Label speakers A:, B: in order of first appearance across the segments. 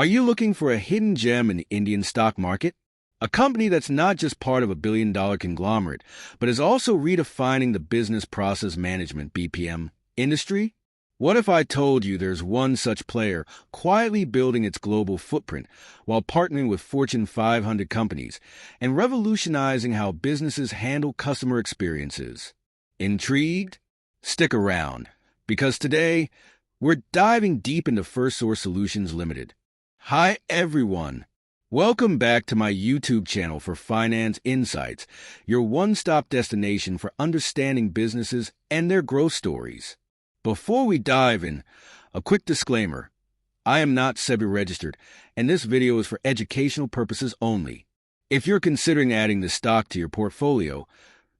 A: Are you looking for a hidden gem in the Indian stock market? A company that's not just part of a billion-dollar conglomerate, but is also redefining the business process management (BPM) industry? What if I told you there's one such player quietly building its global footprint while partnering with Fortune 500 companies and revolutionizing how businesses handle customer experiences? Intrigued? Stick around, because today we're diving deep into Firstsource Solutions Limited. Hi, everyone. Welcome back to my YouTube channel for Finance Insights, your one-stop destination for understanding businesses and their growth stories. Before we dive in, a quick disclaimer. I am not SEBI registered, and this video is for educational purposes only. If you're considering adding this stock to your portfolio,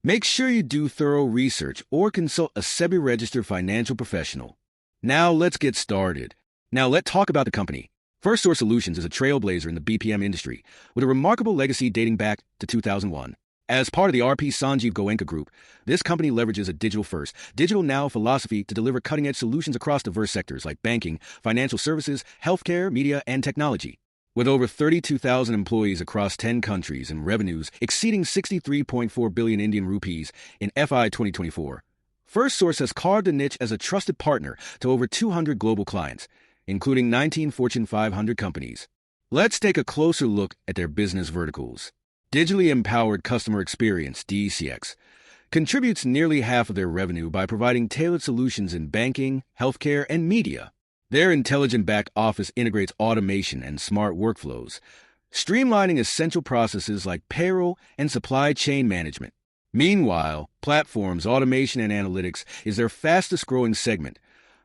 A: make sure you do thorough research or consult a SEBI registered financial professional. Now let's get started. Let's talk about the company. Firstsource Solutions is a trailblazer in the BPM industry, with a remarkable legacy dating back to 2001. As part of the R.P. Sanjeev Goenka Group, this company leverages a digital-first, digital-now philosophy to deliver cutting-edge solutions across diverse sectors like banking, financial services, healthcare, media, and technology. With over 32,000 employees across 10 countries and revenues exceeding 63.4 billion Indian rupees in FY 2024, Firstsource has carved a niche as a trusted partner to over 200 global clients, including 19 Fortune 500 companies. Let's take a closer look at their business verticals. Digitally Empowered Customer Experience, DCX, contributes nearly half of their revenue by providing tailored solutions in banking, healthcare, and media. Their intelligent back office integrates automation and smart workflows, streamlining essential processes like payroll and supply chain management. Meanwhile, Platforms, Automation, and Analytics is their fastest-growing segment,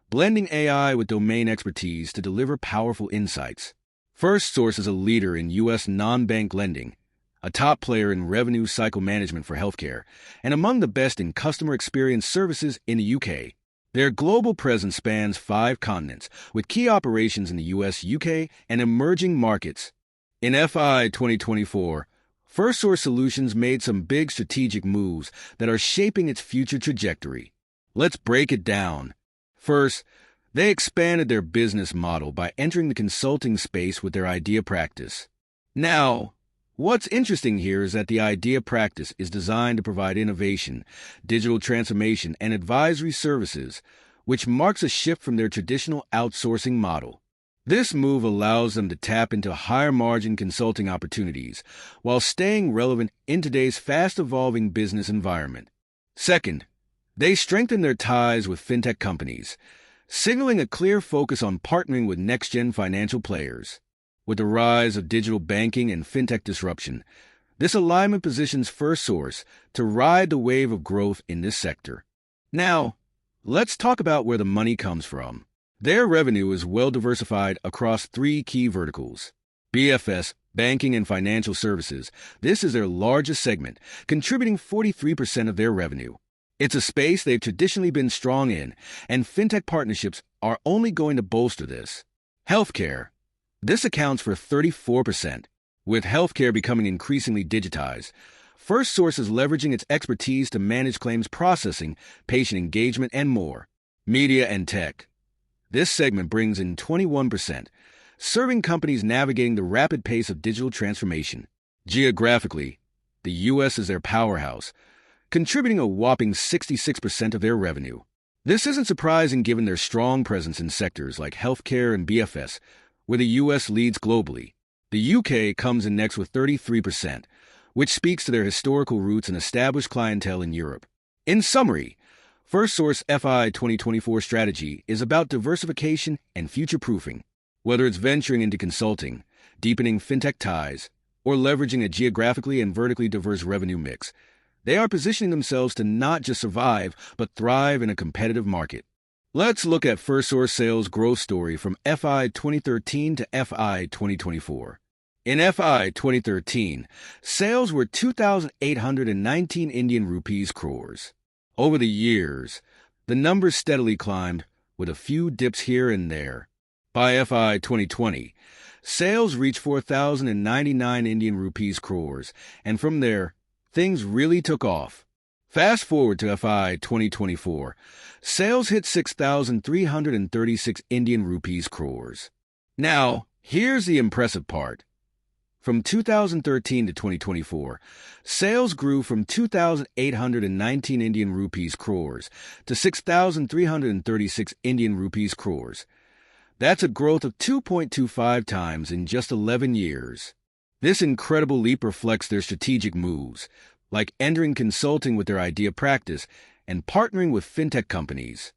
A: blending AI with domain expertise to deliver powerful insights. Firstsource is a leader in U.S. non-bank lending, a top player in revenue cycle management for healthcare, and among the best in customer experience services in the UK. Their global presence spans 5 continents, with key operations in the US, UK, and emerging markets. In FY 2024, Firstsource Solutions made some big strategic moves that are shaping its future trajectory. Let's break it down. First, they expanded their business model by entering the consulting space with their idea practice. Now, what's interesting here is that the idea practice is designed to provide innovation, digital transformation, and advisory services, which marks a shift from their traditional outsourcing model. This move allows them to tap into higher-margin consulting opportunities while staying relevant in today's fast-evolving business environment. Second, they strengthen their ties with fintech companies, signaling a clear focus on partnering with next-gen financial players. With the rise of digital banking and fintech disruption, this alignment positions Firstsource to ride the wave of growth in this sector. Now, let's talk about where the money comes from. Their revenue is well diversified across 3 key verticals. BFS, Banking and Financial Services. This is their largest segment, contributing 43% of their revenue. It's a space they've traditionally been strong in, and fintech partnerships are only going to bolster this. Healthcare. This accounts for 34%. With healthcare becoming increasingly digitized, Firstsource is leveraging its expertise to manage claims processing, patient engagement, and more. Media and tech. This segment brings in 21%, serving companies navigating the rapid pace of digital transformation. Geographically, the U.S. is their powerhouse, contributing a whopping 66% of their revenue. This isn't surprising given their strong presence in sectors like healthcare and BFS, where the U.S. leads globally. The U.K. comes in next with 33%, which speaks to their historical roots and established clientele in Europe. In summary, Firstsource FI 2024 strategy is about diversification and future-proofing. Whether it's venturing into consulting, deepening fintech ties, or leveraging a geographically and vertically diverse revenue mix, they are positioning themselves to not just survive, but thrive in a competitive market. Let's look at Firstsource sales growth story from FI 2013 to FI 2024. In FI 2013, sales were 2,819 Indian rupees crores. Over the years, the numbers steadily climbed, with a few dips here and there. By FI 2020, sales reached 4,099 Indian rupees crores, and from there, things really took off. Fast forward to FI 2024, sales hit 6,336 Indian rupees crores. Now, Here's the impressive part. From 2013 to 2024, sales grew from 2,819 Indian rupees crores to 6,336 Indian rupees crores. That's a growth of 2.25 times in just 11 years. This incredible leap reflects their strategic moves, like entering consulting with their idea practice and partnering with fintech companies.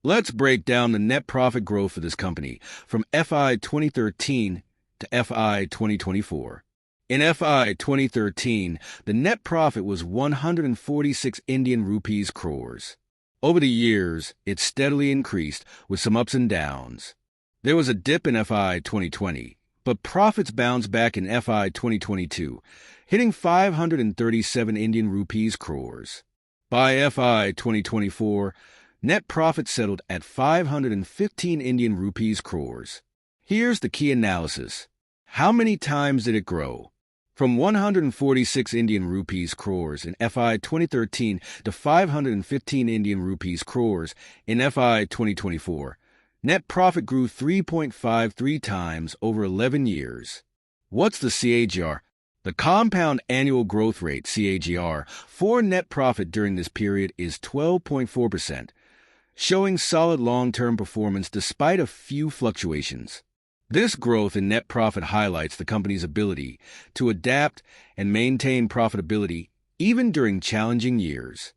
A: Let's break down the net profit growth for this company from FY 2013 to FY 2024. In FY 2013, the net profit was 146 Indian rupees crores. Over the years, it steadily increased with some ups and downs. There was a dip in FY 2020, but profits bounced back in FY 2022, hitting 537 Indian rupees crores. By FY 2024, net profit settled at 515 Indian rupees crores. Here's the key analysis. How many times did it grow? From 146 Indian rupees crores in FY 2013 to 515 Indian rupees crores in FY 2024, net profit grew 3.53 times over 11 years. What's the CAGR? The compound annual growth rate, CAGR, for net profit during this period is 12.4%, showing solid long-term performance despite a few fluctuations. This growth in net profit highlights the company's ability to adapt and maintain profitability even during challenging years.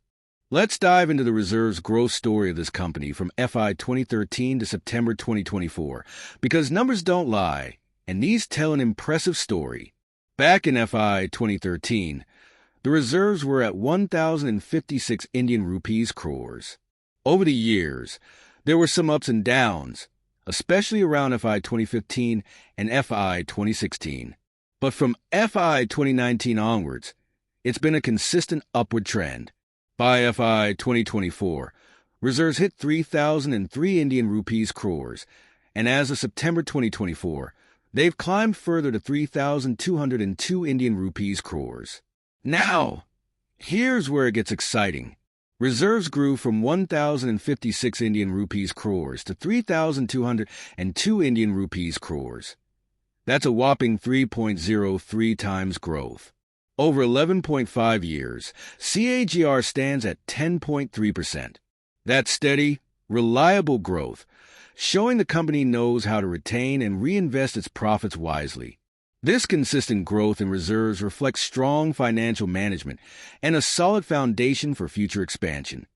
A: Let's dive into the reserves growth story of this company from FY 2013 to September 2024, because numbers don't lie, and these tell an impressive story. Back in FY 2013, the reserves were at 1,056 Indian rupees crores. Over the years, there were some ups and downs, especially around FY 2015 and FY 2016. But from FY 2019 onwards, it's been a consistent upward trend. By FY 2024, reserves hit 3,003 Indian rupees crores, and as of September 2024, they've climbed further to 3,202 Indian rupees crores. Now, here's where it gets exciting. Reserves grew from 1,056 Indian rupees crores to 3,202 Indian rupees crores. That's a whopping 3.03 times growth. Over 11.5 years, CAGR stands at 10.3%. That's steady, reliable growth, showing the company knows how to retain and reinvest its profits wisely. This consistent growth in reserves reflects strong financial management and a solid foundation for future expansion.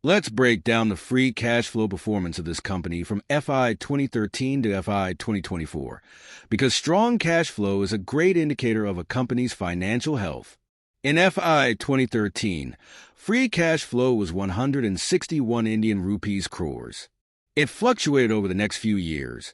A: Let's break down the free cash flow performance of this company from FY 2013 to FY 2024, because strong cash flow is a great indicator of a company's financial health. In FY 2013, free cash flow was 161 Indian rupees crores. It fluctuated over the next few years,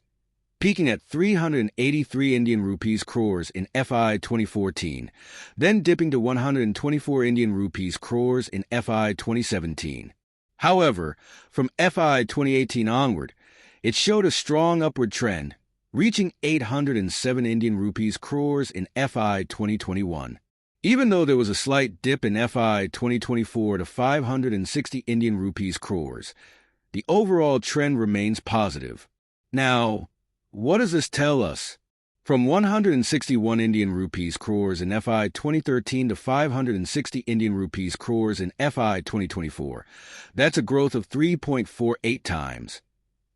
A: peaking at 383 Indian rupees crores in FY 2014, then dipping to 124 Indian rupees crores in FY 2017. However, from FY 2018 onward, it showed a strong upward trend, reaching 807 Indian rupees crores in FY 2021. Even though there was a slight dip in FY 2024 to 560 Indian rupees crores, the overall trend remains positive. Now, what does this tell us? From 161 Indian rupees crores in FY 2013 to 560 Indian rupees crores in FY 2024, that's a growth of 3.48 times.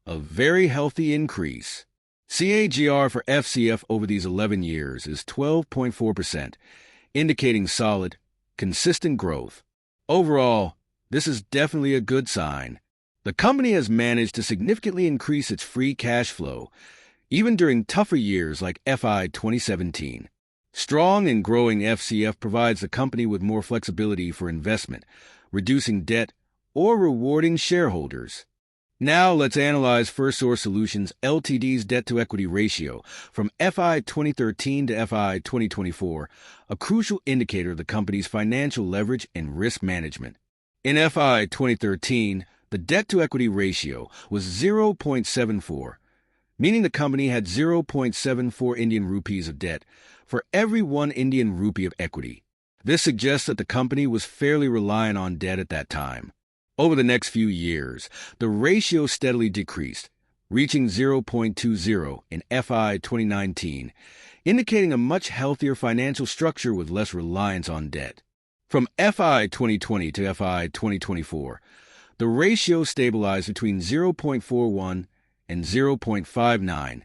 A: A very healthy increase. CAGR for FCF over these 11 years is 12.4%, indicating solid, consistent growth. Overall, this is definitely a good sign. The company has managed to significantly increase its free cash flow, even during tougher years like FY 2017. Strong and growing FCF provides the company with more flexibility for investment, reducing debt, or rewarding shareholders. Now let's analyze Firstsource Solutions Ltd's debt-to-equity ratio from FY 2013 to FY 2024, a crucial indicator of the company's financial leverage and risk management. In FY 2013, the debt-to-equity ratio was 0.74, meaning the company had 0.74 Indian rupees of debt for every 1 Indian rupee of equity. This suggests that the company was fairly reliant on debt at that time. Over the next few years, the ratio steadily decreased, reaching 0.20 in FY 2019, indicating a much healthier financial structure with less reliance on debt. From FY 2020 to FY 2024, the ratio stabilized between 0.41 and 0.59,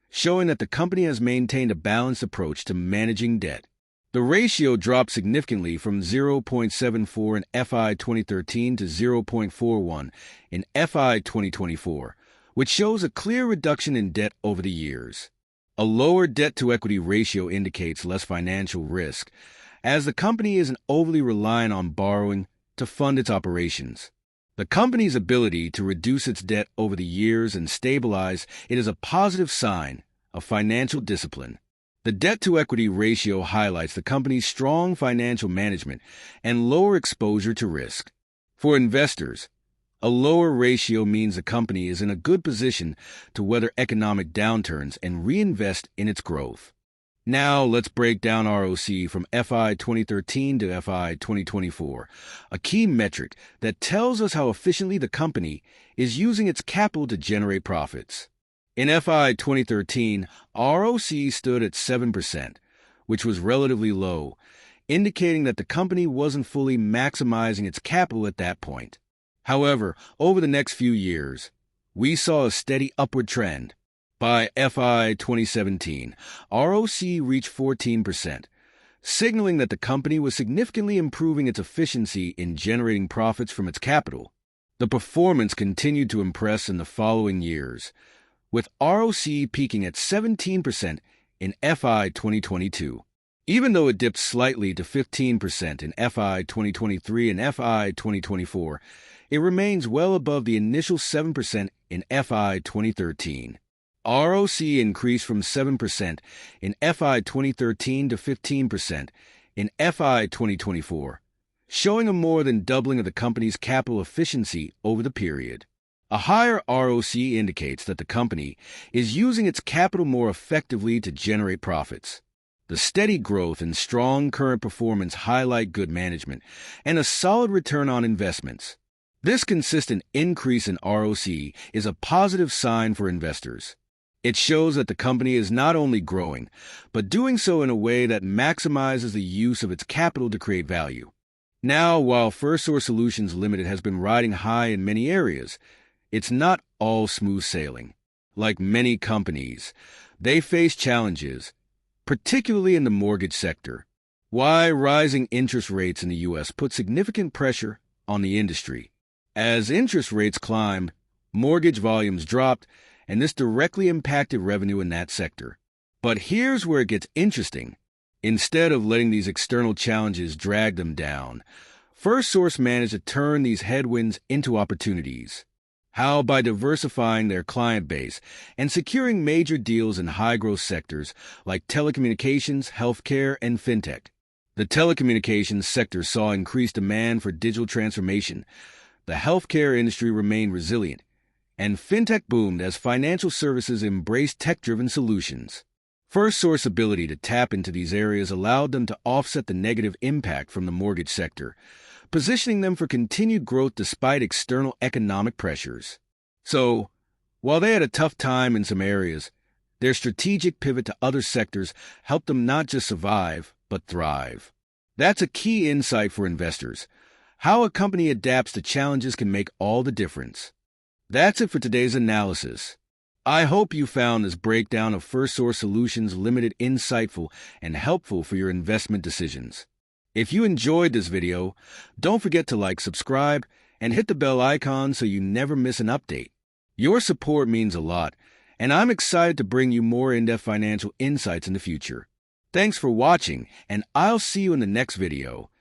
A: showing that the company has maintained a balanced approach to managing debt. The ratio dropped significantly from 0.74 in FY 2013 to 0.41 in FY 2024, which shows a clear reduction in debt over the years. A lower debt-to-equity ratio indicates less financial risk, as the company isn't overly reliant on borrowing to fund its operations. The company's ability to reduce its debt over the years and stabilize it is a positive sign of financial discipline. The debt-to-equity ratio highlights the company's strong financial management and lower exposure to risk. For investors, a lower ratio means the company is in a good position to weather economic downturns and reinvest in its growth. Now let's break down ROC from FY 2013 to FY 2024, a key metric that tells us how efficiently the company is using its capital to generate profits. In FY 2013, ROC stood at 7%, which was relatively low, indicating that the company wasn't fully maximizing its capital at that point. However, over the next few years, we saw a steady upward trend. By FY 2017, ROC reached 14%, signaling that the company was significantly improving its efficiency in generating profits from its capital. The performance continued to impress in the following years, with ROC peaking at 17% in FY 2022. Even though it dipped slightly to 15% in FY 2023 and FY 2024, it remains well above the initial 7% in FY 2013. ROC increased from 7% in FY 2013 to 15% in FY 2024, showing a more than doubling of the company's capital efficiency over the period. A higher ROC indicates that the company is using its capital more effectively to generate profits. The steady growth and strong current performance highlight good management and a solid return on investments. This consistent increase in ROC is a positive sign for investors. It shows that the company is not only growing, but doing so in a way that maximizes the use of its capital to create value. Now, while Firstsource Solutions Limited has been riding high in many areas, it's not all smooth sailing. Like many companies, they face challenges, particularly in the mortgage sector. Why rising interest rates in the U.S. put significant pressure on the industry. As interest rates climbed, mortgage volumes dropped, and this directly impacted revenue in that sector. But here's where it gets interesting. Instead of letting these external challenges drag them down, Firstsource managed to turn these headwinds into opportunities. How? By diversifying their client base and securing major deals in high-growth sectors like telecommunications, healthcare, and fintech. The telecommunications sector saw increased demand for digital transformation. The healthcare industry remained resilient, and fintech boomed as financial services embraced tech-driven solutions. Firstsource's ability to tap into these areas allowed them to offset the negative impact from the mortgage sector, positioning them for continued growth despite external economic pressures. So, while they had a tough time in some areas, their strategic pivot to other sectors helped them not just survive, but thrive. That's a key insight for investors. How a company adapts to challenges can make all the difference. That's it for today's analysis. I hope you found this breakdown of Firstsource Solutions Limited insightful and helpful for your investment decisions. If you enjoyed this video, don't forget to like, subscribe, and hit the bell icon so you never miss an update. Your support means a lot, and I'm excited to bring you more in-depth financial insights in the future. Thanks for watching, and I'll see you in the next video.